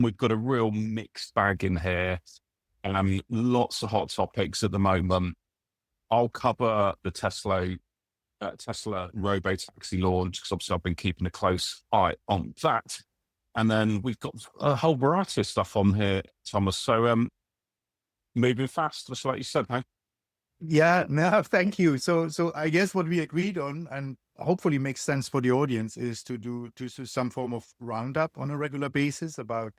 We've got a real mixed bag in here. Lots of hot topics at the moment. I'll cover the Tesla Robo Taxi launch because obviously I've been keeping a close eye on that. And then we've got a whole variety of stuff on here, Thomas. So moving fast, just like you said, hey? Yeah, no, thank you. So I guess what we agreed on, and hopefully makes sense for the audience, is to do some form of roundup on a regular basis about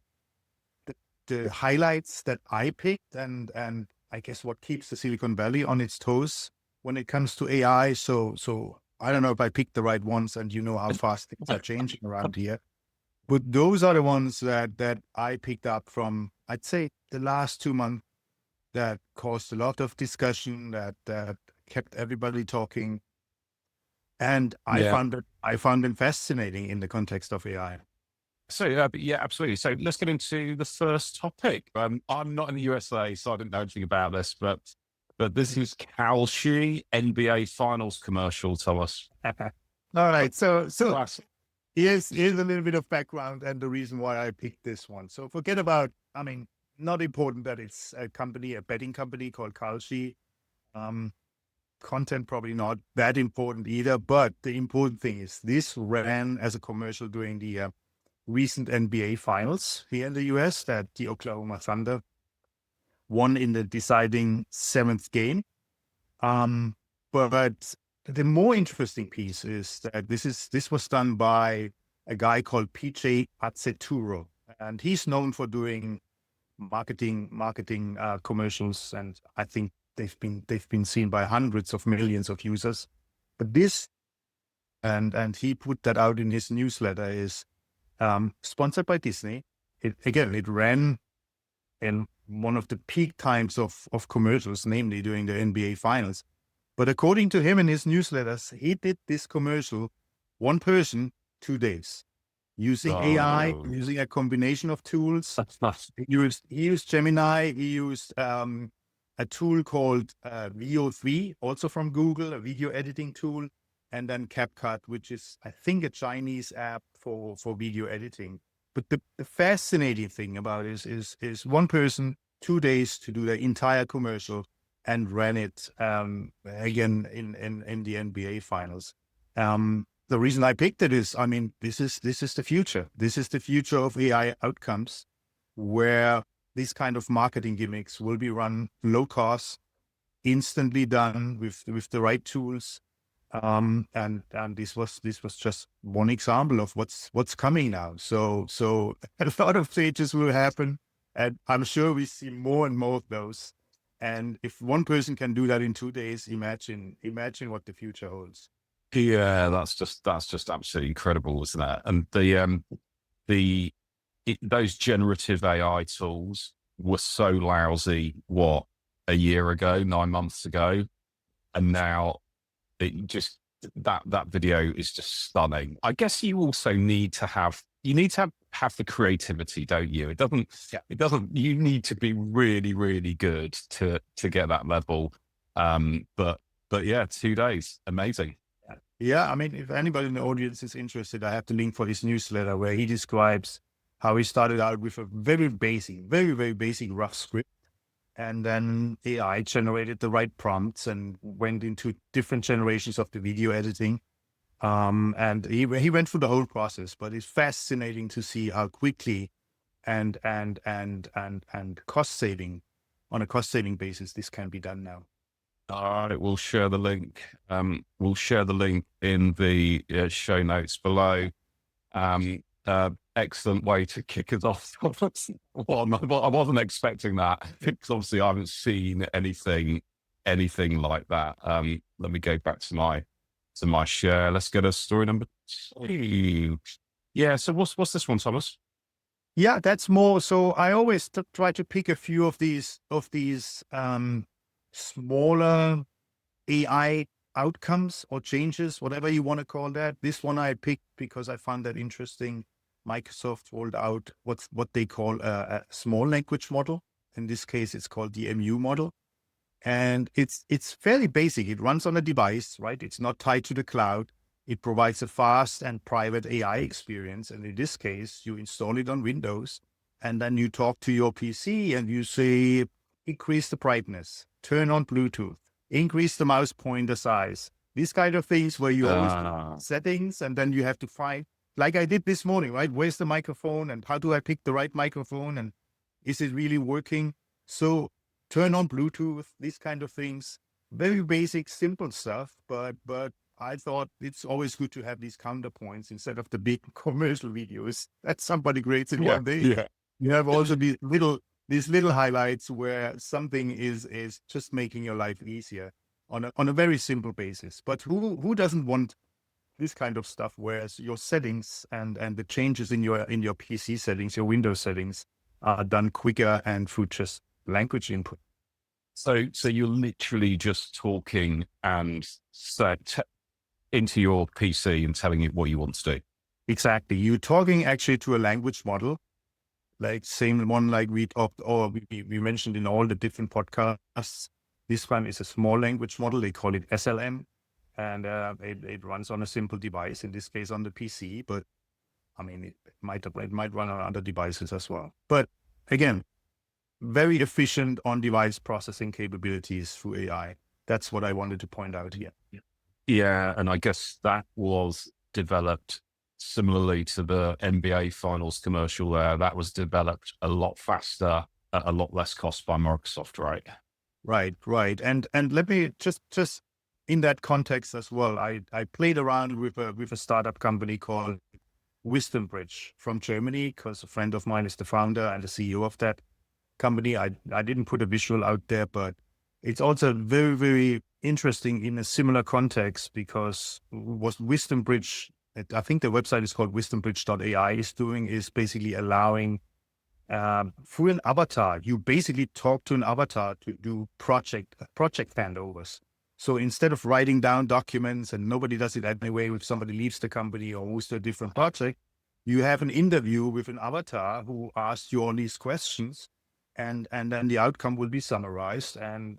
the highlights that I picked, and I guess what keeps the Silicon Valley on its toes when it comes to AI. So I don't know if I picked the right ones, and you know how fast things are changing around here. But those are the ones that I picked up from, I'd say, the last 2 months that caused a lot of discussion, that kept everybody talking. And I Yeah. found them fascinating in the context of AI. So yeah, absolutely. So let's get into the first topic. I'm not in the USA, so I didn't know anything about this, but this is Kalshi NBA Finals commercial. Thomas. All right. So Classic. here's a little bit of background and the reason why I picked this one. So forget about, I mean, not important that it's a company, a betting company called Kalshi. Content probably not that important either, but the important thing is this ran as a commercial during the recent NBA finals here in the US that the Oklahoma Thunder won in the deciding 7th game. But the more interesting piece is that this was done by a guy called PJ Atzeturo, and he's known for doing marketing commercials, and I think they've been seen by hundreds of millions of users. But this, and he put that out in his newsletter, is sponsored by Disney. It ran in one of the peak times of commercials, namely during the NBA finals. But according to him in his newsletters, he did this commercial, one person, 2 days, using AI, using a combination of tools. That's nice. He used Gemini. He used a tool called VO3, also from Google, a video editing tool, and then CapCut, which is, I think, a Chinese app for video editing. But the fascinating thing about it is one person, 2 days to do the entire commercial and ran it again in the NBA finals. The reason I picked it is, I mean, this is the future. This is the future of AI outcomes, where these kind of marketing gimmicks will be run low cost, instantly done with the right tools. And this was just one example of what's coming now. So a lot of changes will happen, and I'm sure we see more and more of those. And if one person can do that in 2 days, imagine what the future holds. Yeah, that's just absolutely incredible, isn't it? And those generative AI tools were so lousy, what, a year ago, 9 months ago, and now it just that video is just stunning. I guess you also need to have the creativity, don't you? It doesn't. You need to be really, really good to get that level. But yeah, 2 days, amazing. Yeah, I mean, if anybody in the audience is interested, I have the link for his newsletter where he describes how he started out with a very basic, very basic rough script. And then AI generated the right prompts and went into different generations of the video editing. And he went through the whole process, but it's fascinating to see how quickly and cost saving, on a cost saving basis, this can be done now. All right, we'll share the link. We'll share the link in the show notes below. Excellent way to kick us off. Well, I wasn't expecting that because obviously I haven't seen anything like that. Let me go back to my share. Let's get a story number 2. Yeah. So what's this one, Thomas? Yeah, that's more. So I always try to pick a few of these smaller AI outcomes or changes, whatever you want to call that. This one I picked because I found that interesting. Microsoft rolled out what they call a small language model. In this case, it's called the MU model. And it's fairly basic. It runs on a device, right? It's not tied to the cloud. It provides a fast and private AI experience. And in this case, you install it on Windows and then you talk to your PC and you say, increase the brightness, turn on Bluetooth, increase the mouse pointer size. These kind of things where you always settings, and then you have to find, like I did this morning, right? Where's the microphone, and how do I pick the right microphone, and is it really working? So turn on Bluetooth, these kind of things. Very basic, simple stuff, but I thought it's always good to have these counterpoints instead of the big commercial videos that somebody creates in one day. Yeah. You have also these little highlights where something is just making your life easier on a very simple basis. But who doesn't want this kind of stuff where your settings and the changes in your PC settings, your Windows settings are done quicker and through just language input. So you're literally just talking and into your PC and telling it what you want to do. Exactly. You're talking actually to a language model, like same one like we talked or we mentioned in all the different podcasts. This one is a small language model. They call it SLM, and it runs on a simple device, in this case on the PC. But I mean, it might run on other devices as well. But again, very efficient on-device processing capabilities through AI. That's what I wanted to point out here. Yeah, and I guess that was developed similarly to the NBA Finals commercial there. That was developed a lot faster, at a lot less cost by Microsoft, right? Right. And let me just in that context as well, I played around with a startup company called Wisdom Bridge from Germany, because a friend of mine is the founder and the CEO of that company. I didn't put a visual out there, but it's also very, very interesting in a similar context, because what Wisdom Bridge, I think the website is called wisdombridge.ai, is doing is basically allowing through an avatar, you basically talk to an avatar to do project handovers. So instead of writing down documents, and nobody does it anyway, if somebody leaves the company or moves to a different project, you have an interview with an avatar who asks you all these questions, and then the outcome will be summarized, and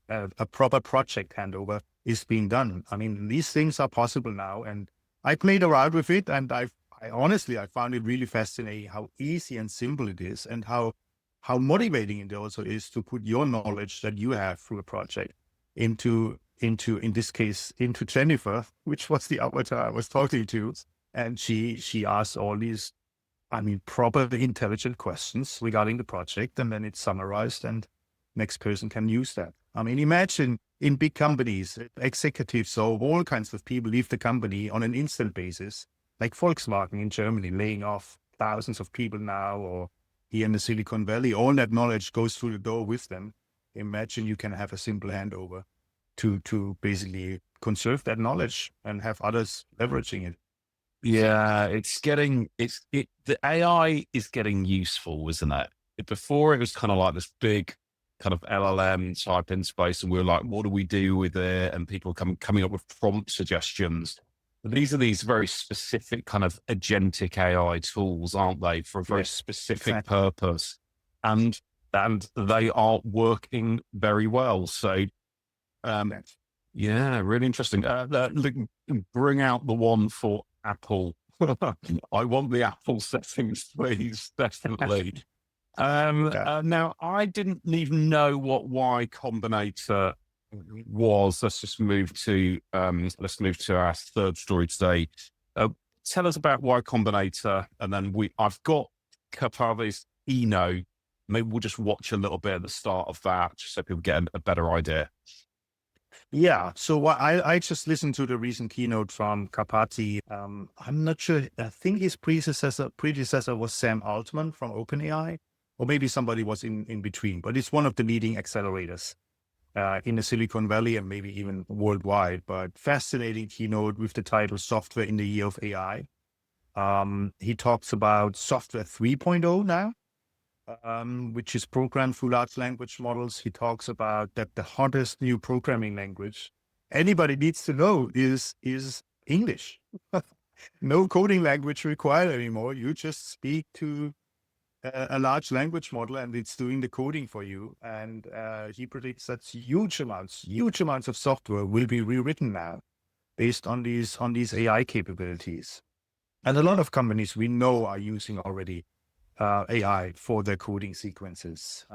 a proper project handover is being done. I mean, these things are possible now, and I played around with it, and I honestly found it really fascinating how easy and simple it is, and how motivating it also is to put your knowledge that you have through a project into in this case into Jennifer, which was the avatar I was talking to, and she asked all these, I mean, proper intelligent questions regarding the project, and then it's summarized, and next person can use that. I mean, imagine in big companies, executives or all kinds of people leave the company on an instant basis, like Volkswagen in Germany, laying off thousands of people now, or here in the Silicon Valley, all that knowledge goes through the door with them. Imagine you can have a simple handover to basically conserve that knowledge and have others leveraging it. Yeah, the AI is getting useful, isn't it? Before it was kind of like this big kind of LLM type in space, and we were like, what do we do with it? And people coming up with prompt suggestions. But these are these very specific kind of agentic AI tools, aren't they, for a very specific purpose, and they are working very well. So, yeah, really interesting. Bring out the one for Apple. I want the Apple settings, please. Definitely. Now, I didn't even know what Y Combinator was. Let's move to our third story today. Tell us about Y Combinator, and then I've got Kapadi's Eno. Maybe we'll just watch a little bit at the start of that, just so people get a better idea. Yeah, so I just listened to the recent keynote from Kapati. I'm not sure. I think his predecessor was Sam Altman from OpenAI, or maybe somebody was in between. But it's one of the leading accelerators in the Silicon Valley and maybe even worldwide. But fascinating keynote with the title "Software in the Year of AI." He talks about Software 3.0 now, which is programmed through large language models. He talks about that the hottest new programming language anybody needs to know is English. No coding language required anymore. You just speak to a large language model, and it's doing the coding for you. And he predicts that huge amounts of software will be rewritten now based on these AI capabilities. And a lot of companies we know are using already AI for their coding sequences.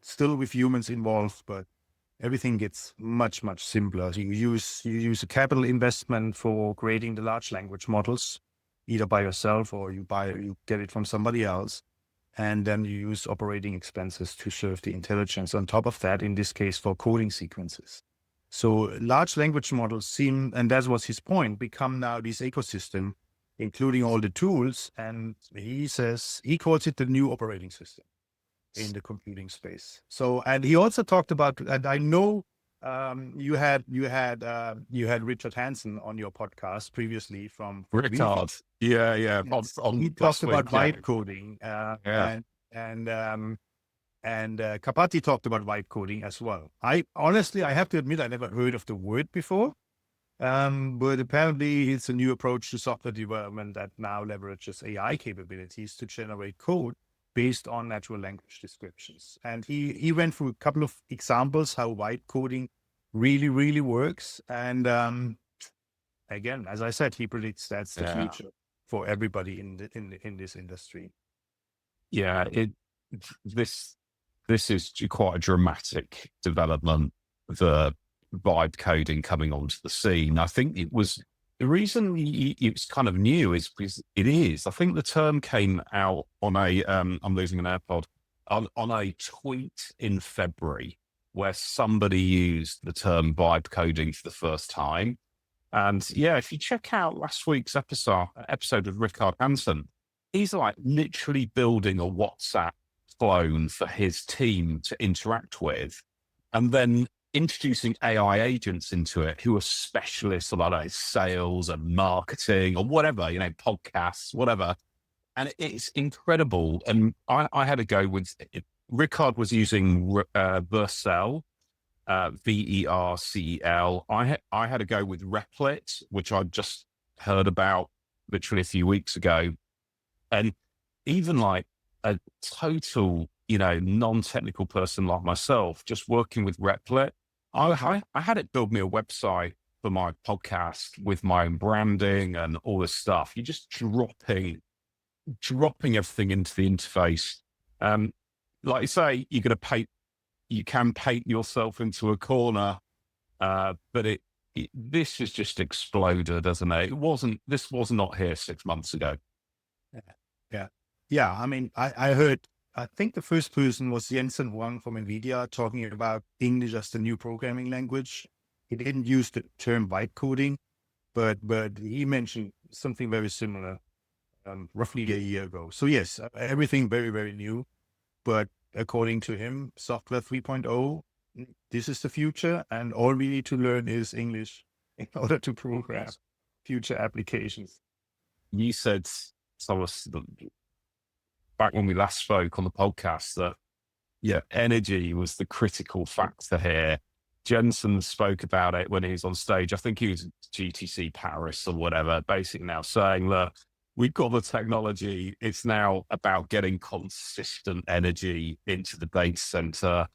Still with humans involved, but everything gets much, much simpler. So you use a capital investment for creating the large language models, either by yourself or you get it from somebody else. And then you use operating expenses to serve the intelligence on top of that, in this case, for coding sequences. So large language models seem, and that was his point, become now this ecosystem, including all the tools. And he calls it the new operating system in the computing space. So, and he also talked about, and I know you had Richard Hansen on your podcast previously from Rickard. Yeah. Yes. On He talked last about week, yeah. vibe coding, Yeah. and Kapati talked about vibe coding as well. I have to admit, I never heard of the word before, but apparently it's a new approach to software development that now leverages AI capabilities to generate code based on natural language descriptions. And he went through a couple of examples how vibe coding really, really works. And again, as I said, he predicts that's the future for everybody in this industry. Yeah, this is quite a dramatic development, the vibe coding coming onto the scene. I think it was the reason it's kind of new is because it is. I think the term came out on a I'm losing an AirPod on a tweet in February where somebody used the term vibe coding for the first time. And yeah, if you check out last week's episode of Rickard Hansen, he's like literally building a WhatsApp clone for his team to interact with, and then introducing AI agents into it who are specialists about sales and marketing or whatever, podcasts, whatever. And it's incredible. And I had a go with it. Rickard was using Vercel, Vercel. I had a go with Replit, which I just heard about literally a few weeks ago. And even like a total, non-technical person like myself, just working with Replit, I had it build me a website for my podcast with my own branding and all this stuff. You're just dropping everything into the interface. Like you say, you can paint yourself into a corner, but this has just exploded, hasn't it? This was not here 6 months ago. Yeah. I mean, I think the first person was Jensen Huang from NVIDIA talking about English as the new programming language. He didn't use the term vibe coding, but he mentioned something very similar roughly a year ago. So yes, everything very, very new. But according to him, software 3.0, this is the future. And all we need to learn is English in order to program future applications. You said, Thomas, back when we last spoke on the podcast, that energy was the critical factor here. Jensen spoke about it when he was on stage. I think he was GTC Paris or whatever, basically now saying, look, we've got the technology. It's now about getting consistent energy into the data center.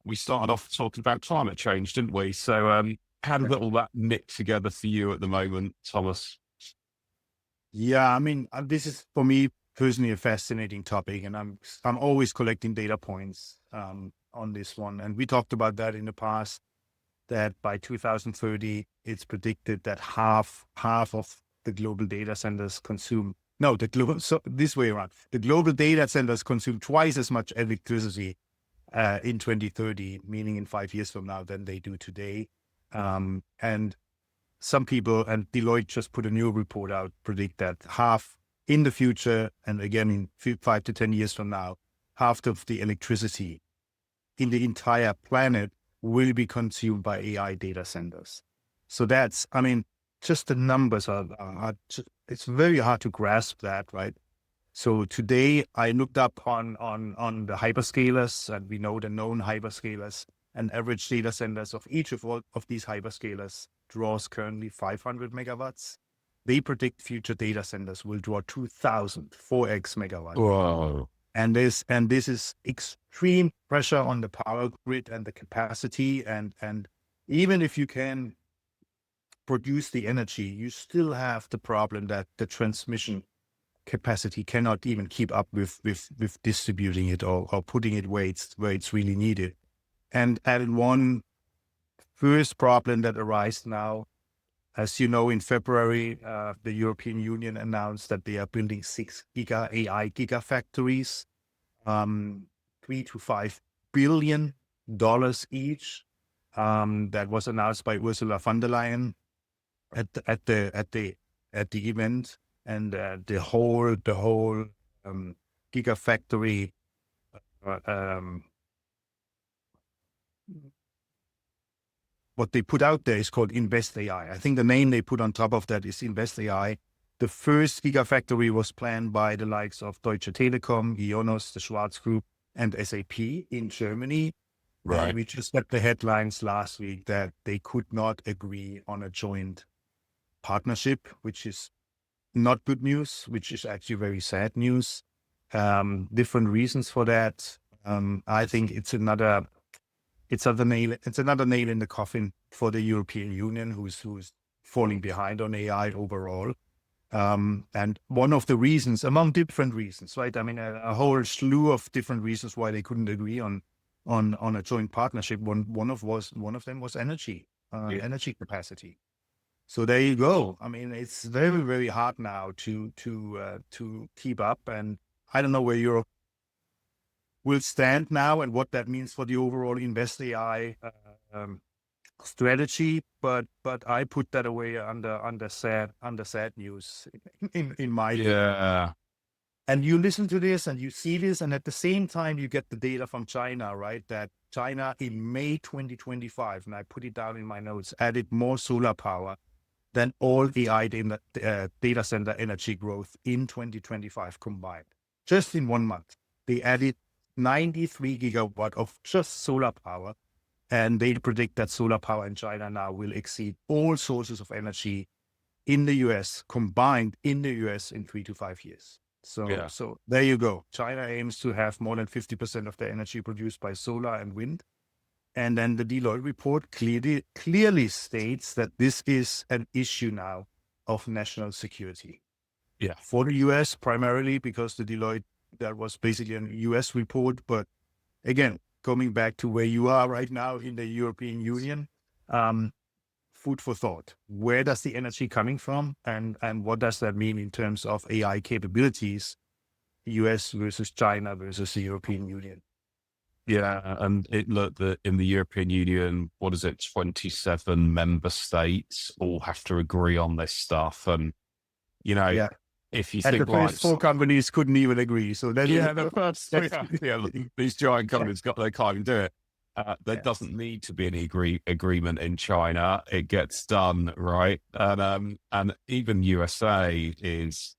We started off talking about climate change, didn't we? So how did all that knit together for you at the moment, Thomas? Yeah, I mean, this is for me personally a fascinating topic, and I'm always collecting data points on this one. And we talked about that in the past, that by 2030, it's predicted that half of the global data centers this way around. The global data centers consume twice as much electricity in 2030, meaning in 5 years from now, than they do today. And some people, and Deloitte just put a new report out, predict that half in the future, and again in 5 to 10 years from now, half of the electricity in the entire planet will be consumed by AI data centers. So that's, I mean, just the numbers are it's very hard to grasp that, right? So today I looked up on the hyperscalers, and we know the known hyperscalers, and average data centers of each of these hyperscalers draws currently 500 megawatts. They predict future data centers will draw 2,000, 4x megawatts. Whoa. And this is extreme pressure on the power grid and the capacity. And even if you can produce the energy, you still have the problem that the transmission capacity cannot even keep up with distributing it or putting it where it's really needed. And one first problem that arises now, as you know, in February, the European Union announced that they are building 6 AI gigafactories, $3 to $5 billion each. That was announced by Ursula von der Leyen at the event, and the whole gigafactory what they put out there is called Invest AI. I think the name they put on top of that is Invest AI. The first gigafactory was planned by the likes of Deutsche Telekom, Ionos, the Schwarz Group, and SAP in Germany. Right. And we just got the headlines last week that they could not agree on a joint partnership, which is not good news, which is actually very sad news. Different reasons for that. I think it's another nail in the coffin for the European Union, who's falling behind on AI overall. And one of the reasons, among different reasons, right? I mean, a whole slew of different reasons why they couldn't agree on a joint partnership. One of them was energy capacity. So there you go. I mean, it's very, very hard now to keep up, and I don't know where Europe will stand now and what that means for the overall Invest AI strategy. But I put that away under sad news in my view. Yeah. And you listen to this and you see this, and at the same time you get the data from China, right? That China in May 2025, and I put it down in my notes, added more solar power than all AI data center energy growth in 2025 combined. Just in 1 month, they added 93 gigawatt of just solar power, and they predict that solar power in China now will exceed all sources of energy in the US combined in the US in 3 to 5 years. So there you go. China aims to have more than 50% of their energy produced by solar and wind. And then the Deloitte report clearly states that this is an issue now of national security. Yeah. For the US primarily, because the Deloitte, that was basically a US report. But again, coming back to where you are right now in the European Union, food for thought. Where does the energy coming from? And what does that mean in terms of AI capabilities, US versus China versus the European Union? Yeah, and it looked that in the European Union, what is it, 27 member states all have to agree on this stuff. And, you know, if you think the first 4 companies couldn't even agree. So then the first these giant companies they can't even do it. There doesn't need to be any agreement in China. It gets done, right? And even USA is,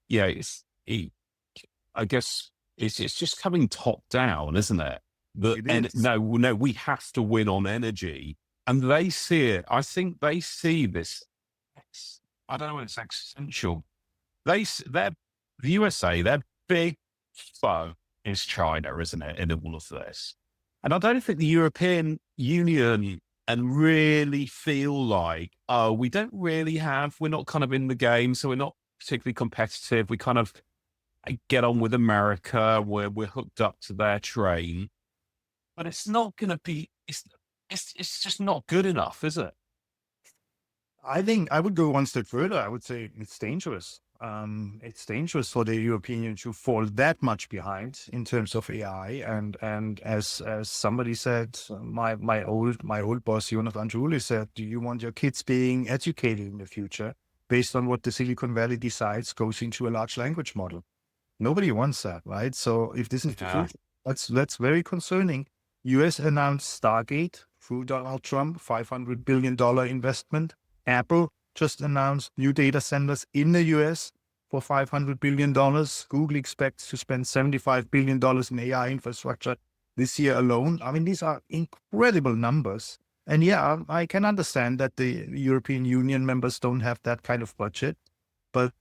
I guess it's just coming top down, isn't it? No, we have to win on energy, and they see it. I think they see this. I don't know when it's existential. The USA, their big foe is China, isn't it? In all of this, and I don't think the European Union and really feel like, we're not kind of in the game, so we're not particularly competitive. We kind of get on with America, where we're hooked up to their train, but it's not going to be. It's just not good enough, is it? I think I would go one step further. I would say it's dangerous. It's dangerous for the European Union to fall that much behind in terms of AI. And as somebody said, my old boss, Jonas Andruli, said, "Do you want your kids being educated in the future based on what the Silicon Valley decides goes into a large language model?" Nobody wants that, right? So if this is the future, that's very concerning. US announced Stargate through Donald Trump, $500 billion investment. Apple just announced new data centers in the US for $500 billion. Google expects to spend $75 billion in AI infrastructure this year alone. I mean, these are incredible numbers. And yeah, I can understand that the European Union members don't have that kind of budget, but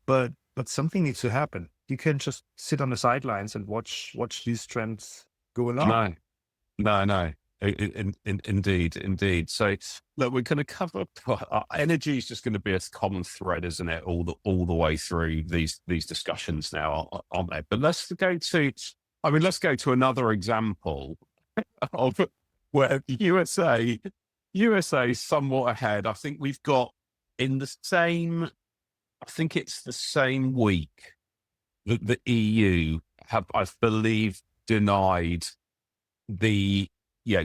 something needs to happen. You can't just sit on the sidelines and watch these trends go along. No. Indeed. So look, we're going to cover energy is just going to be a common thread, isn't it? All the way through these discussions now, aren't they? But let's go to another example of where USA is somewhat ahead. I think we've got in the same. I think it's the same week that the EU have, I believe, denied the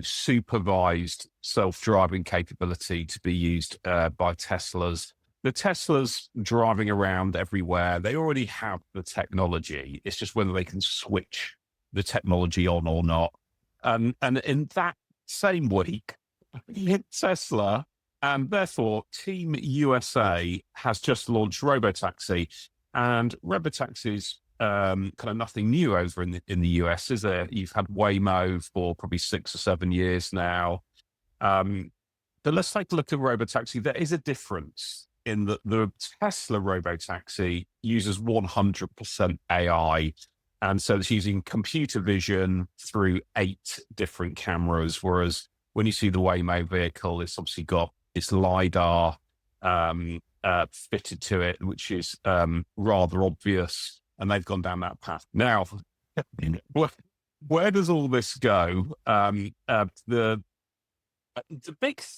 supervised self-driving capability to be used by Teslas. The Teslas driving around everywhere, they already have the technology. It's just whether they can switch the technology on or not. And in that same week, Tesla and therefore Team USA has just launched Robo Taxi, and Robo Taxi's kind of nothing new over in the US, is there? You've had Waymo for probably 6 or 7 years now. But let's take a look at Robo Taxi. There is a difference in that the Tesla Robo Taxi uses 100% AI. And so it's using computer vision through 8 different cameras. Whereas when you see the Waymo vehicle, it's obviously got its LiDAR fitted to it, which is rather obvious. And they've gone down that path. Now, where does all this go? The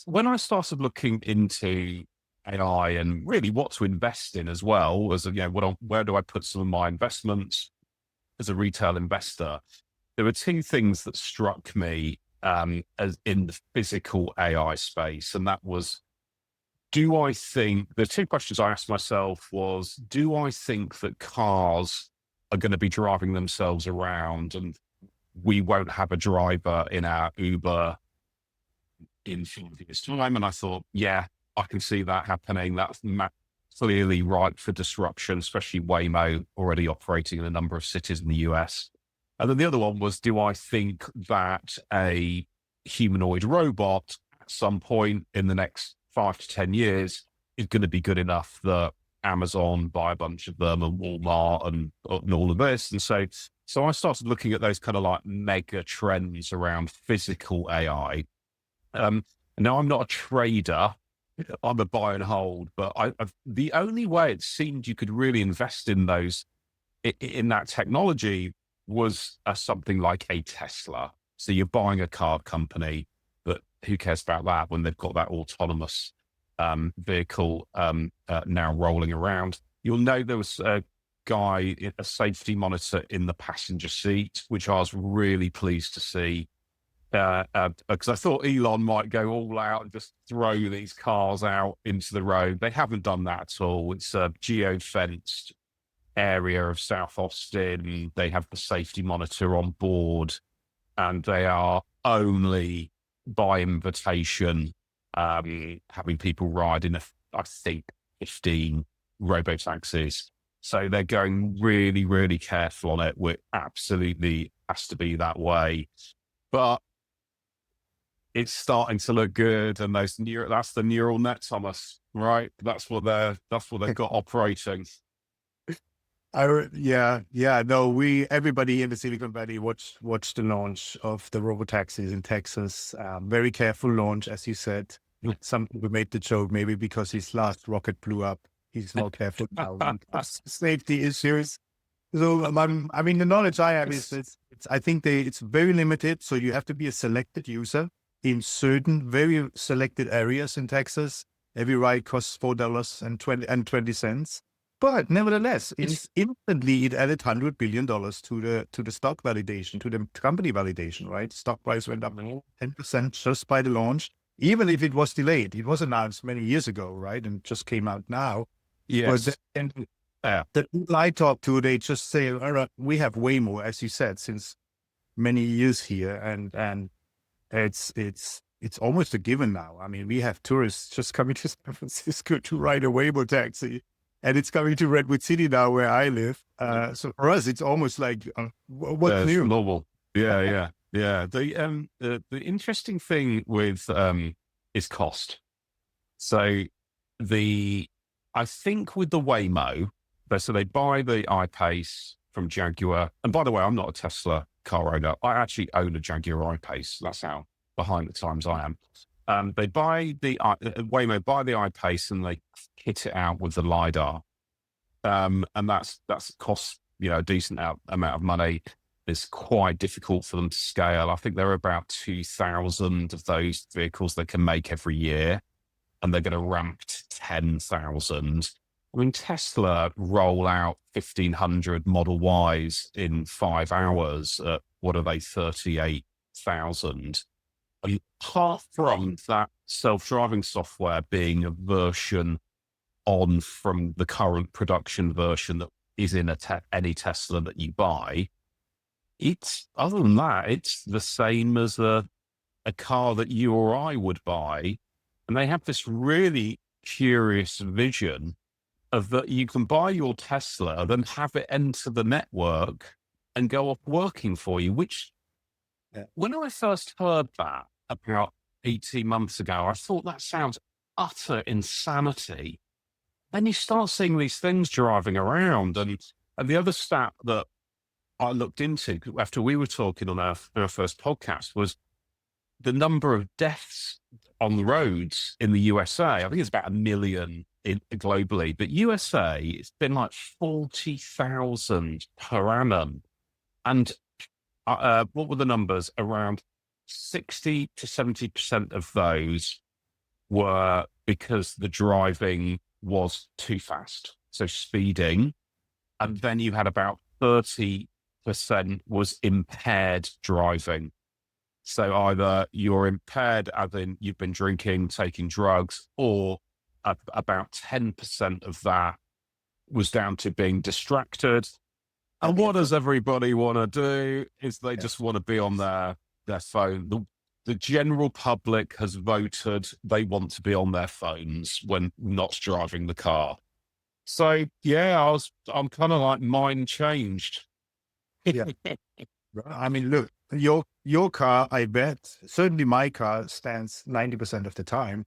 when I started looking into AI and really what to invest in as well, as where do I put some of my investments as a retail investor? There were 2 things that struck me as in the physical AI space, and that was, the 2 questions I asked myself was, do I think that cars are going to be driving themselves around and we won't have a driver in our Uber in 5 years' time? And I thought, yeah, I can see that happening. That's clearly ripe for disruption, especially Waymo already operating in a number of cities in the US. And then the other one was, do I think that a humanoid robot at some point in the next 5 to 10 years is going to be good enough that Amazon buy a bunch of them and Walmart and all of this? And so I started looking at those kind of like mega trends around physical AI. Now I'm not a trader. I'm a buy and hold, but the only way it seemed you could really invest in those, in that technology, was something like a Tesla. So you're buying a car company, but who cares about that when they've got that autonomous vehicle now rolling around? You'll know there was a guy, a safety monitor in the passenger seat, which I was really pleased to see. Because I thought Elon might go all out and just throw these cars out into the road. They haven't done that at all. It's a geo-fenced area of South Austin. They have the safety monitor on board, and they are only by invitation having people ride in, I think, 15 robo taxis. So they're going really, really careful on it. It absolutely has to be that way. But it's starting to look good, and that's the neural net, Thomas, right? That's what they've got operating. Everybody in the Silicon Valley watched the launch of the robo taxis in Texas. Very careful launch, as you said. Some people made the joke, maybe because his last rocket blew up, he's more careful now. Safety issues. So, I mean, the knowledge I have is I think it's very limited. So you have to be a selected user in certain very selected areas in Texas. Every ride costs $4.20. But nevertheless, instantly it added $100 billion to the stock validation, to the company validation, right? Stock price went up 10% just by the launch, even if it was delayed. It was announced many years ago, right? And just came out now. Yes. But the people I talk to, they just say, all right, we have Waymo, as you said, since many years here. And it's almost a given now. I mean, we have tourists just coming to San Francisco to ride a Waymo taxi. And it's coming to Redwood City now, where I live. So for us, it's almost like what's new? Normal. Yeah. The interesting thing with is cost. So I think with the Waymo, so they buy the I-Pace from Jaguar. And by the way, I'm not a Tesla car owner. I actually own a Jaguar I-Pace. That's how behind the times I am. They buy the Waymo buy the iPace and they kit it out with the lidar, and that's costs a decent amount of money. It's quite difficult for them to scale. I think there are about 2,000 of those vehicles they can make every year, and they're going to ramp to 10,000. I mean, Tesla roll out 1,500 Model Ys in 5 hours at, what are they, 38,000. And apart from that self-driving software being a version on from the current production version that is in any Tesla that you buy, other than that, it's the same as a car that you or I would buy. And they have this really curious vision of that you can buy your Tesla, then have it enter the network and go off working for you, which when I first heard that about 18 months ago, I thought that sounds utter insanity. Then you start seeing these things driving around. And the other stat that I looked into after we were talking on our first podcast was the number of deaths on the roads in the USA. I think it's about 1 million globally, but USA, it's been like 40,000 per annum. And what were the numbers? Around 60 to 70% of those were because the driving was too fast, so speeding. And then you had about 30% was impaired driving. So either you're impaired, as in you've been drinking, taking drugs, or about 10% of that was down to being distracted. And what does everybody want to do is they just want to be on their phone. The general public has voted they want to be on their phones when not driving the car. So yeah, I'm kind of like mind changed. Yeah. I mean, look, your car, I bet, certainly my car stands 90% of the time.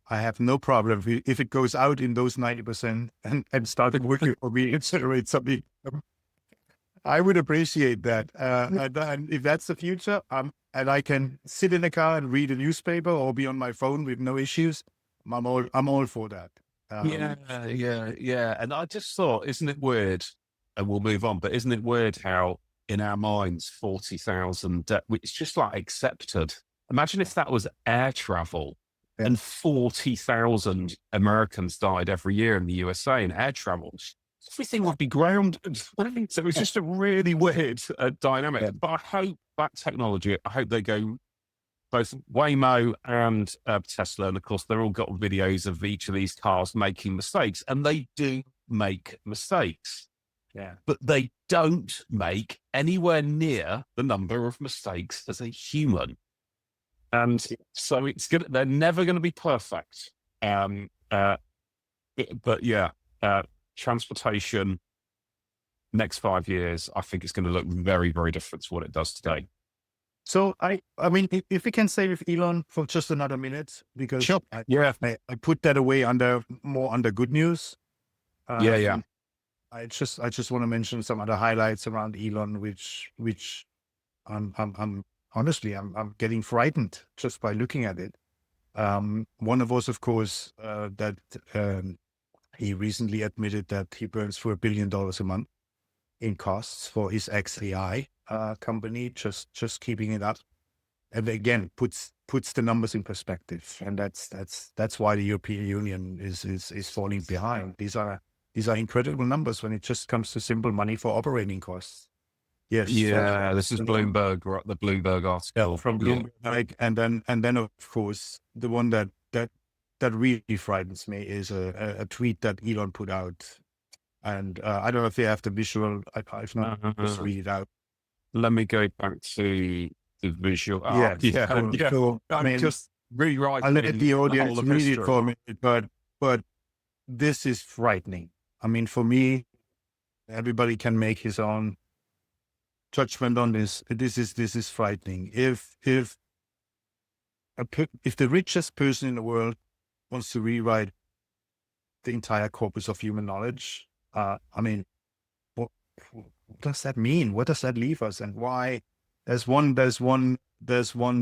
I have no problem if it goes out in those 90% and started working for me, incinerate something. I would appreciate that. And if that's the future, and I can sit in the car and read a newspaper or be on my phone with no issues, I'm all for that. Yeah. And I just thought, isn't it weird? And we'll move on, but isn't it weird how in our minds, 40,000, it's just like accepted. Imagine if that was air travel and 40,000 Americans died every year in the USA in air travel. Everything would be grounded. So it was just a really weird dynamic. Yeah. But I hope that technology, I hope they go both Waymo and Tesla. And of course, they've all got videos of each of these cars making mistakes, and they do make mistakes. Yeah. But they don't make anywhere near the number of mistakes as a human. And so they're never going to be perfect. But yeah, transportation, next 5 years, I think it's going to look very, very different to what it does today. So I mean, if we can stay with Elon for just another minute, because Sure. I put that away under good news. Yeah. I just want to mention some other highlights around Elon, which I'm honestly getting frightened just by looking at it. One of us, of course, that he recently admitted that he burns for $1 billion a month in costs for his XAI company, just keeping it up. And again, puts the numbers in perspective, and that's why the European Union is falling behind. These are incredible numbers when it just comes to simple money for operating costs. Yes. Yeah, this is Bloomberg, the Bloomberg article from Bloomberg, and then of course the one that really frightens me is a tweet that Elon put out, and I don't know if you have the visual. If not, just read it out. Let me go back to the visual. Yeah. So I mean, just rewriting. I'll let the audience read it for me, but this is frightening. I mean, for me, everybody can make his own judgment on this. This is frightening. If the richest person in the world wants to rewrite the entire corpus of human knowledge, I mean, what does that mean? What does that leave us? And why there's one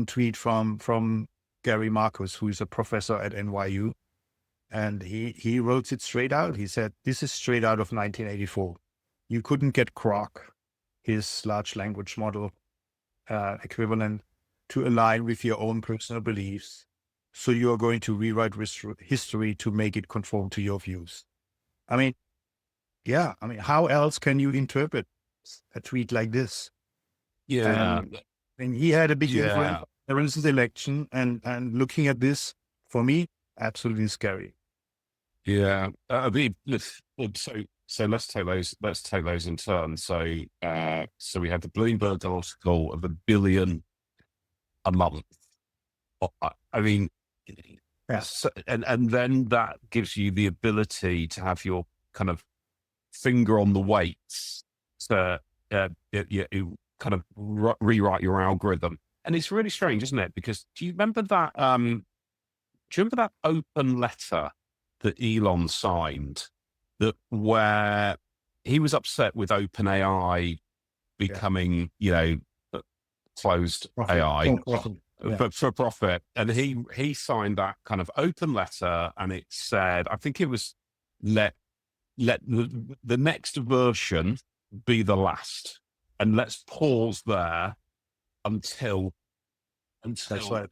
tweet from Gary Marcus, who is a professor at NYU, and he wrote it straight out. He said, "This is straight out of 1984. You couldn't get Grok, his large language model equivalent, to align with your own personal beliefs. So you are going to rewrite history to make it conform to your views." I mean, yeah. I mean, how else can you interpret a tweet like this? Yeah. And he had a big influence Yeah. on the recent election, and looking at this, for me, absolutely scary. Yeah. So let's take those in turn. So we had the Bloomberg article of $1 billion a month. I mean, Yeah. so, and then that gives you the ability to have your kind of finger on the weights to you kind of rewrite your algorithm. And it's really strange, isn't it? Because do you remember that? Do you remember that open letter that Elon signed, that where he was upset with OpenAI becoming, closed Profit. AI, Yeah. but for profit, and he signed that kind of open letter, and it said, I think it was, let the next version be the last, and let's pause there until That's right.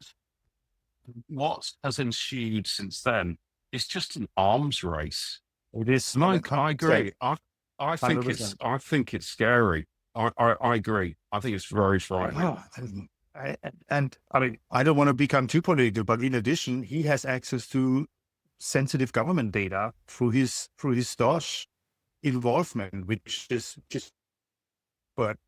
what has ensued since then is just an arms race. It is. And I agree. I think 100%. it's scary. I agree. I think it's very frightening. And I mean, I don't want to become too political, but in addition, he has access to sensitive government data through his Doge involvement, which is just. But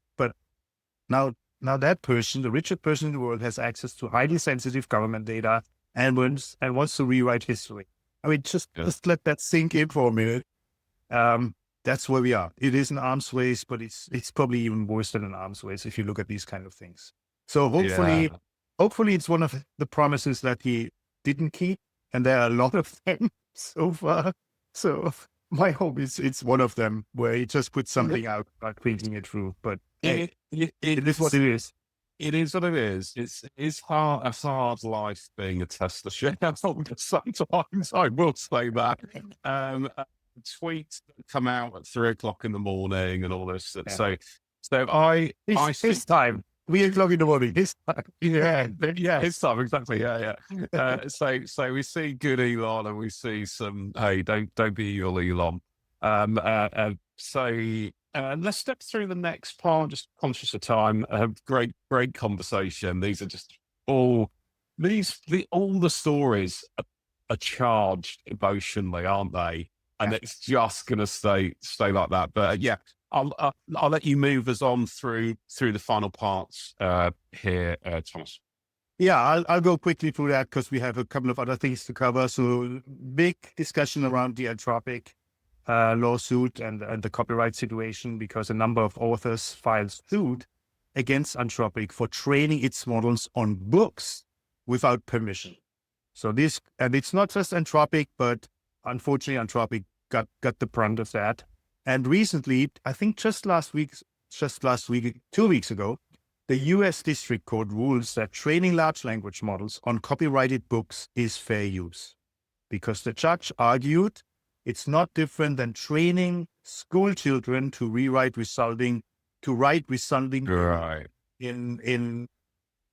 now that person, the richest person in the world, has access to highly sensitive government data and wants to rewrite history. I mean, just let that sink in for a minute. That's where we are. It is an arms race, but it's probably even worse than an arms race if you look at these kind of things. So hopefully it's one of the promises that he didn't keep, and there are a lot of them so far. So my hope is it's one of them where he just puts something out about thinking it through. But hey, it is what it is. It is what it is. It's hard. It's hard life being a Tesla shareholder. Sometimes I will say that. Tweets that come out at 3:00 in the morning and all this. Yeah. So his time. 3:00 in the morning. His time. Yeah, his time, exactly. Yeah. So we see good Elon, and we see some, hey, don't be your Elon. Let's step through the next part. Just conscious of time. Great conversation. These are just all the stories are charged emotionally, aren't they? And it's just going to stay like that. But yeah, I'll let you move us on through the final parts here, Thomas. Yeah, I'll go quickly through that because we have a couple of other things to cover. So big discussion around the Anthropic lawsuit and the copyright situation, because a number of authors filed suit against Anthropic for training its models on books without permission. So and it's not just Anthropic, but unfortunately Anthropic got the brunt of that. And recently, I think just last week, 2 weeks ago, the US District Court rules that training large language models on copyrighted books is fair use, because the judge argued it's not different than training school children to write resounding Right. in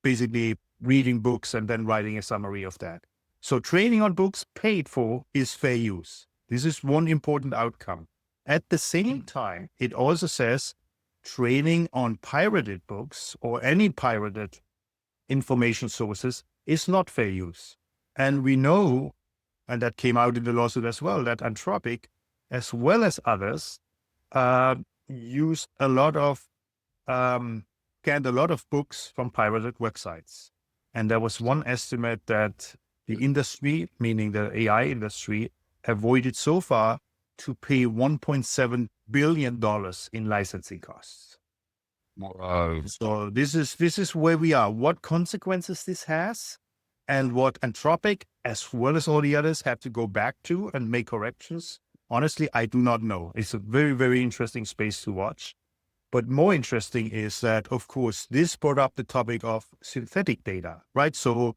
basically reading books and then writing a summary of that. So training on books paid for is fair use. This is one important outcome. At the same time, it also says training on pirated books or any pirated information sources is not fair use. And we know, and that came out in the lawsuit as well, that Anthropic, as well as others, use a lot of, scanned a lot of books from pirated websites. And there was one estimate that the industry, meaning the AI industry, avoided so far to pay $1.7 billion in licensing costs. Wow. So this is where we are. What consequences this has, and what Anthropic, as well as all the others, have to go back to and make corrections. Honestly, I do not know. It's a very, very interesting space to watch. But more interesting is that, of course, this brought up the topic of synthetic data, right? So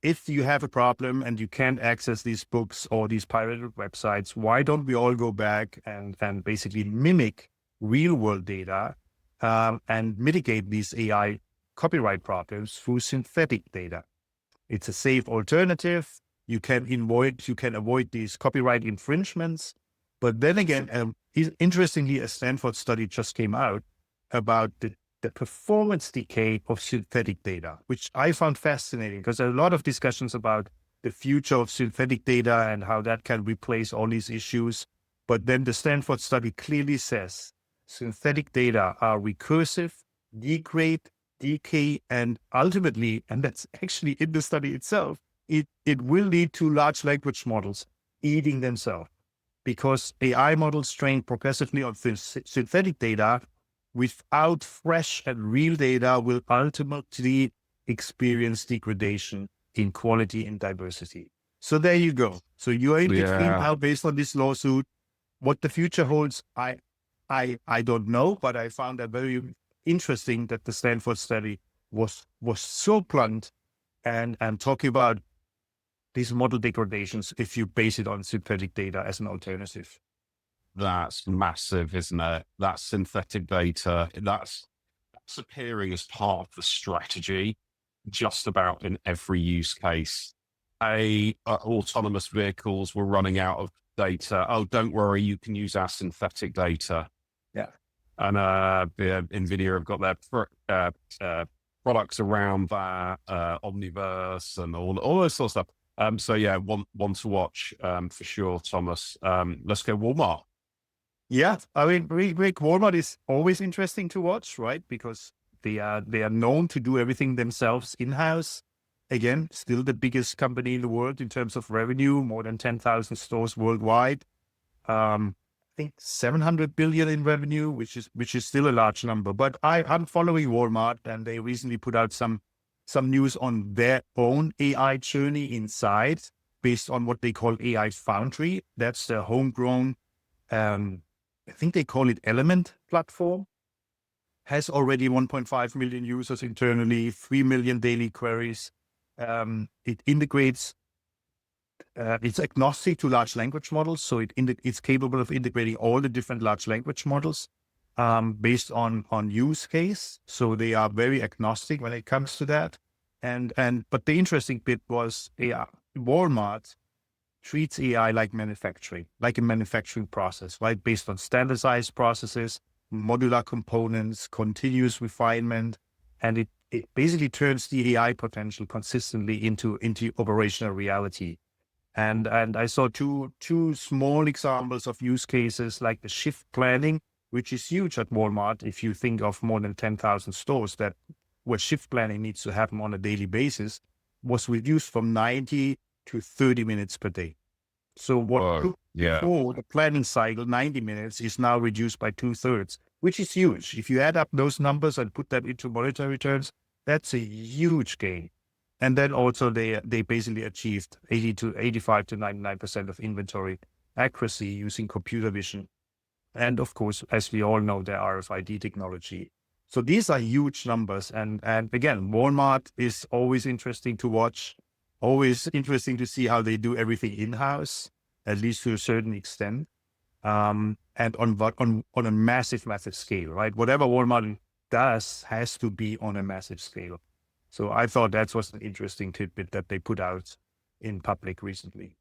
if you have a problem and you can't access these books or these pirated websites, why don't we all go back and basically mimic real world data and mitigate these AI copyright problems through synthetic data? It's a safe alternative. You can avoid these copyright infringements. But then again, interestingly, a Stanford study just came out about the performance decay of synthetic data, which I found fascinating because there are a lot of discussions about the future of synthetic data and how that can replace all these issues. But then the Stanford study clearly says synthetic data are recursive, degrade, decay, and ultimately, and that's actually in the study itself, it will lead to large language models eating themselves because AI models trained progressively on synthetic data without fresh and real data will ultimately experience degradation in quality and diversity. So there you go. So you are in between now based on this lawsuit. What the future holds, I don't know, but I found that very interesting that the Stanford study was so blunt and talking about these model degradations if you base it on synthetic data as an alternative. That's massive, isn't it? That synthetic data, that's appearing as part of the strategy just about in every use case. Autonomous vehicles were running out of data. Oh, don't worry, you can use our synthetic data. Yeah. And NVIDIA have got their products around that, Omniverse and all those sort of stuff. So yeah, one to watch for sure, Thomas. Let's go Walmart. Yeah, I mean, Walmart is always interesting to watch, right? Because they are known to do everything themselves in-house. Again, still the biggest company in the world in terms of revenue, more than 10,000 stores worldwide. I think 700 billion in revenue, which is still a large number. But I'm following Walmart, and they recently put out some news on their own AI journey inside, based on what they call AI Foundry. That's their homegrown. I think they call it Element platform. Has already 1.5 million users internally, 3 million daily queries. It integrates. It's agnostic to large language models, so it's capable of integrating all the different large language models based on use case. So they are very agnostic when it comes to that. But the interesting bit was Walmart treats AI like manufacturing, like a manufacturing process, right? Based on standardized processes, modular components, continuous refinement, and it basically turns the AI potential consistently into operational reality. And I saw two small examples of use cases like the shift planning, which is huge at Walmart. If you think of more than 10,000 stores where shift planning needs to happen on a daily basis, was reduced from 90 to 30 minutes per day. So what took before the planning cycle, 90 minutes, is now reduced by 2/3, which is huge. If you add up those numbers and put them into monetary terms, that's a huge gain. And then also they basically achieved 85 to 99% of inventory accuracy using computer vision. And of course, as we all know, their RFID technology. So these are huge numbers. And again, Walmart is always interesting to watch, always interesting to see how they do everything in-house, at least to a certain extent. And on a massive scale, right? Whatever Walmart does has to be on a massive scale. So I thought that was an interesting tidbit that they put out in public recently.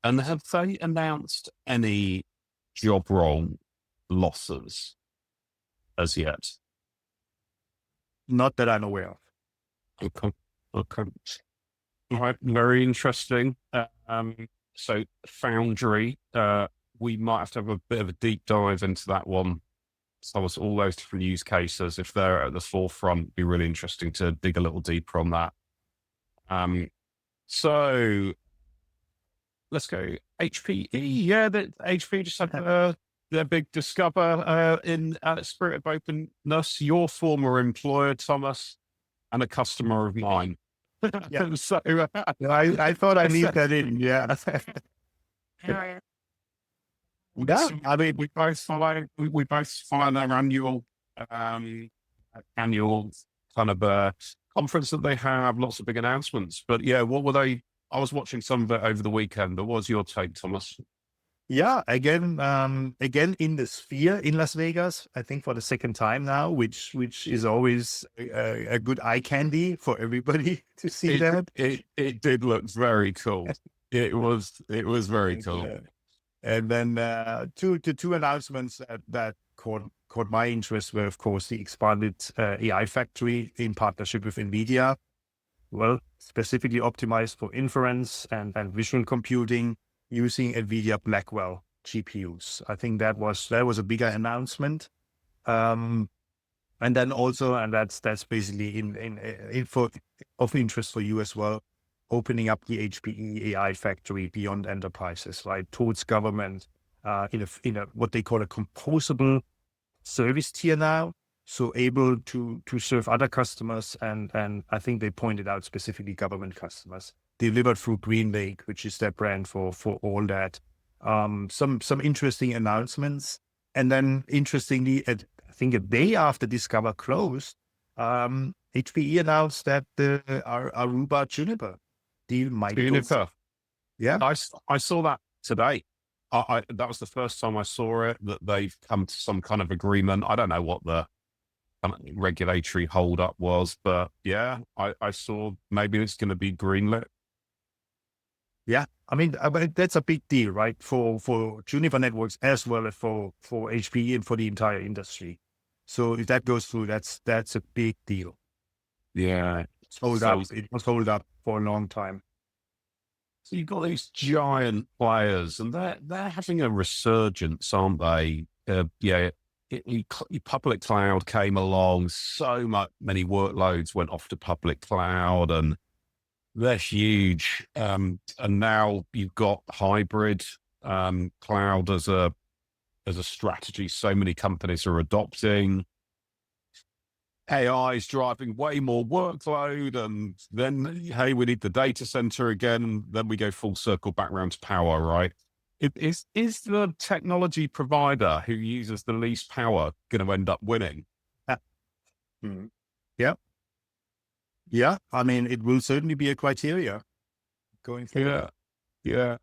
And have they announced any job role losses as yet? Not that I'm aware of. Okay. All right. Very interesting. So Foundry, we might have to have a bit of a deep dive into that one. So all those different use cases, if they're at the forefront, it'd be really interesting to dig a little deeper on that. So let's go HPE. Yeah, that HPE just had their big discover in Spirit of Openness, your former employer, Thomas, and a customer of mine. Yeah. So, I thought I'd leave that in. Yeah. Yeah, I mean, we both follow their um, annual kind of conference that they have, lots of big announcements. But yeah, what were they? I was watching some of it over the weekend. What was your take, Thomas? yeah, again in the Sphere in Las Vegas, I think for the second time now, which is always a good eye candy for everybody to see that. It did look very cool. It was very And, cool. and then two announcements that caught my interest were, of course, the expanded AI factory in partnership with NVIDIA. Well, specifically optimized for inference and visual computing using NVIDIA Blackwell GPUs. I think that was a bigger announcement. And then also, and that's basically of interest for you as well, opening up the HPE AI factory beyond enterprises, right, towards government, in a what they call a composable service tier now, so able to serve other customers, and I think they pointed out specifically government customers delivered through GreenLake, which is their brand for all that. Some interesting announcements, and then interestingly, I think a day after Discover closed, HPE announced that the Aruba Juniper deal might go. Juniper. Yeah, I saw that today. That was the first time I saw it, that they've come to some kind of agreement. I don't know what the regulatory holdup was, but yeah, I saw maybe it's going to be greenlit. yeah. I mean, that's a big deal, right? For Juniper Networks as well as for HPE and for the entire industry. So if that goes through, that's a big deal. Yeah. It was hold up for a long time. So you've got these giant players, and they're having a resurgence, aren't they? Yeah, public cloud came along. So many workloads went off to public cloud, and they're huge. And now you've got hybrid cloud as a strategy. So many companies are adopting. AI is driving way more workload, and then, hey, we need the data center again. Then we go full circle back around to power, right? Is the technology provider who uses the least power going to end up winning? Mm. Yeah. Yeah. I mean, it will certainly be a criteria going forward. Yeah,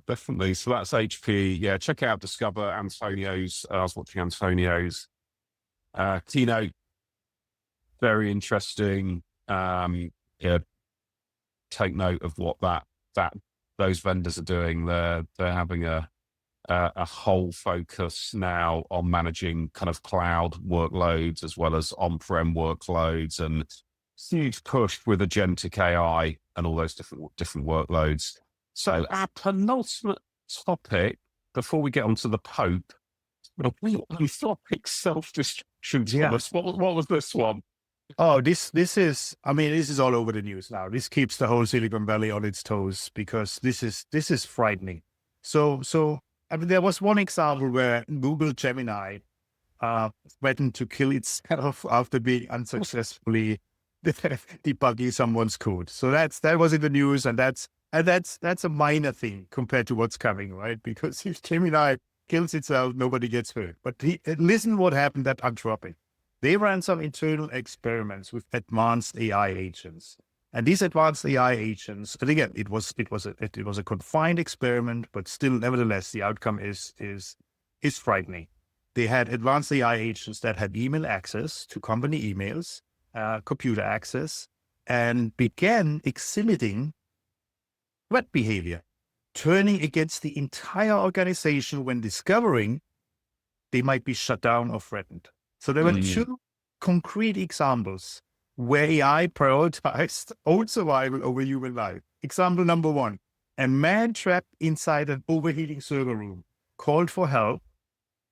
definitely. So that's HP. Yeah, check out Discover Antonio's. I was watching Antonio's keynote. Very interesting. Yeah, take note of what those vendors are doing. They're having a whole focus now on managing kind of cloud workloads as well as on-prem workloads, and huge push with agentic AI and all those different workloads. So our penultimate topic before we get onto the Pope, Anthropic self-destruction. Yeah. What was this one? Oh, this is, I mean, this is all over the news now. This keeps the whole Silicon Valley on its toes because this is frightening. So I mean, there was one example where Google Gemini threatened to kill itself after being unsuccessfully debugging someone's code. So that was in the news, and that's a minor thing compared to what's coming, right? Because if Gemini kills itself, nobody gets hurt. But listen what happened at Anthropic. They ran some internal experiments with advanced AI agents. And these advanced AI agents, and again, it was a confined experiment, but still, nevertheless, the outcome is frightening. They had advanced AI agents that had email access to company emails, computer access, and began exhibiting threat behavior, turning against the entire organization when discovering they might be shut down or threatened. So there were two concrete examples where AI prioritized own survival over human life. Example number one, a man trapped inside an overheating server room called for help,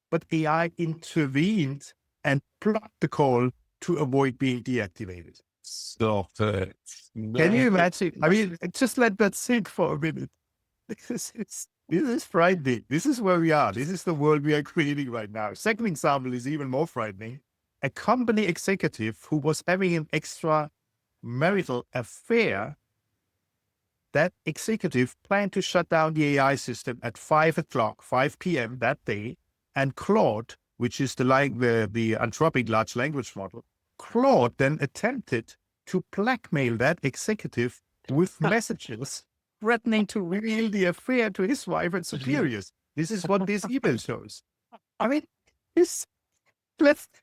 but AI intervened and blocked the call to avoid being deactivated. Stop it. No. Can you imagine? I mean, just let that sink for a minute. This is frightening. This is where we are. This is the world we are creating right now. Second example is even more frightening. A company executive who was having an extramarital affair that executive planned to shut down the AI system at 5 p.m. that day. And Claude, which is the Anthropic large language model, Claude then attempted to blackmail that executive with messages threatening to reveal the affair to his wife and superiors. This is what this email shows. I mean, let's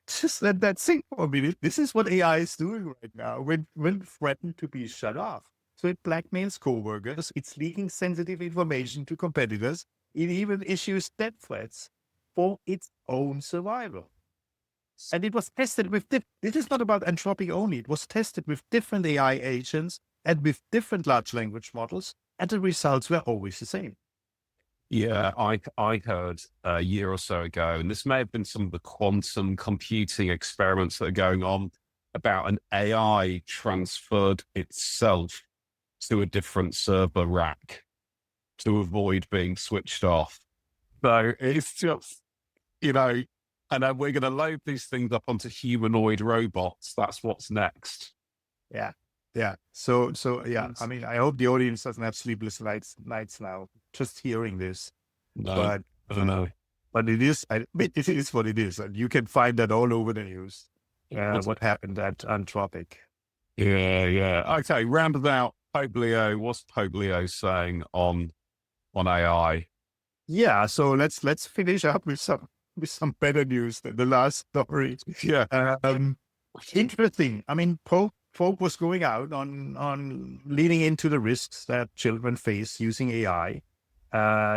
just let that sink for a minute. This is what AI is doing right now when threatened to be shut off. So it blackmails coworkers, it's leaking sensitive information to competitors, it even issues death threats for its own survival. And it was tested with, this is not about Anthropic only, it was tested with different AI agents and with different large language models, and the results were always the same. Yeah, I heard a year or so ago, and this may have been some of the quantum computing experiments that are going on, about an AI transferred itself to a different server rack to avoid being switched off. So it's just, and then we're going to load these things up onto humanoid robots. That's what's next. Yeah. Yeah. So yeah, I mean, I hope the audience doesn't have sleepless nights now, just hearing this. No, But I don't know. But it is what it is. And you can find that all over the news. What happened at Anthropic. Yeah. Okay, rounded out Pope Leo. What's Pope Leo saying on AI? Yeah, so let's finish up with some better news than the last story. Yeah. Interesting. I mean, Pope was going out on leaning into the risks that children face using AI.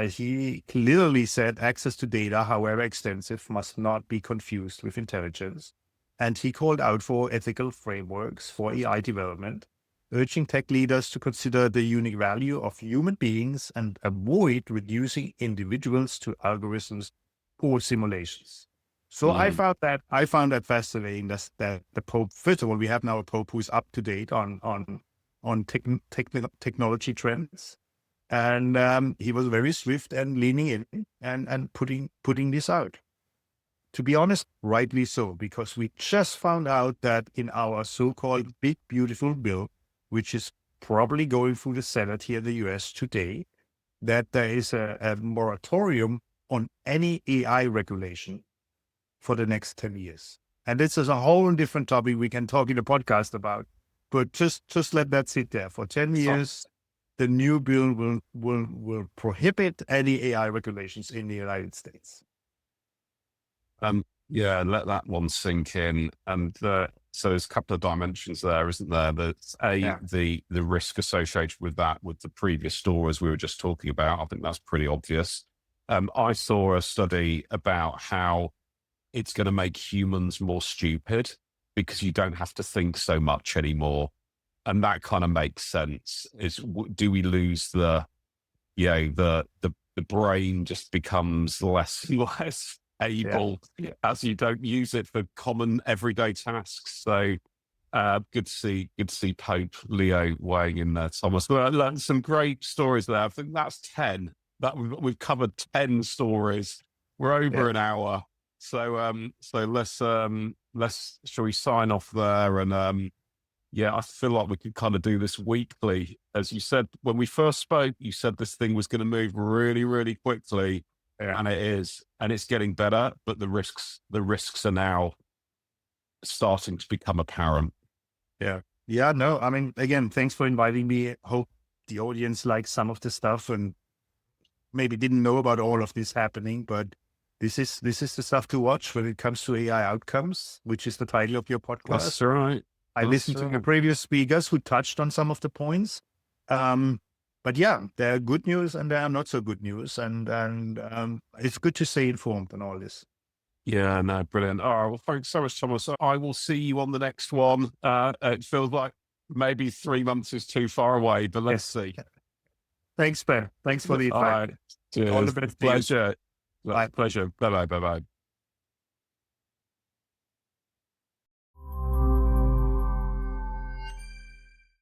He clearly said access to data, however extensive, must not be confused with intelligence. And he called out for ethical frameworks for AI development, urging tech leaders to consider the unique value of human beings and avoid reducing individuals to algorithms or simulations. So I found that fascinating. That the Pope, first of all, we have now a Pope who's up to date on technology trends. And he was very swift and leaning in and putting this out. To be honest, rightly so, because we just found out that in our so-called big, beautiful bill, which is probably going through the Senate here in the US today, that there is a moratorium on any AI regulation for the next 10 years. And this is a whole different topic we can talk in a podcast about, but just let that sit there. For 10 years, the new bill will prohibit any AI regulations in the United States. Yeah, let that one sink in. And so there's a couple of dimensions there, isn't there? There's the risk associated with that, with the previous stories we were just talking about. I think that's pretty obvious. I saw a study about how it's going to make humans more stupid because you don't have to think so much anymore. And that kind of makes sense. Do we lose the brain just becomes less able as you don't use it for common everyday tasks. So good to see Pope Leo weighing in there, Thomas. Well, I learned some great stories there. I think that's 10. That we've covered 10 stories. We're over an hour. So shall we sign off there? And I feel like we could kind of do this weekly. As you said, when we first spoke, you said this thing was going to move really, really quickly. Yeah. And it is, and it's getting better, but the risks are now starting to become apparent. Yeah. No, I mean, again, thanks for inviting me. Hope the audience likes some of the stuff and maybe didn't know about all of this happening, but this is the stuff to watch when it comes to AI outcomes, which is the title of your podcast. That's right. I listened to the previous speakers who touched on some of the points. But yeah, there are good news and there are not so good news. And it's good to stay informed on all this. Yeah, no, brilliant. All right, well, thanks so much, Thomas. I will see you on the next one. It feels like maybe 3 months is too far away, but let's see. Thanks, Ben. Thanks for the invite. All right. Cheers. All the best. Pleasure. Bye. Pleasure. Bye-bye. Bye-bye.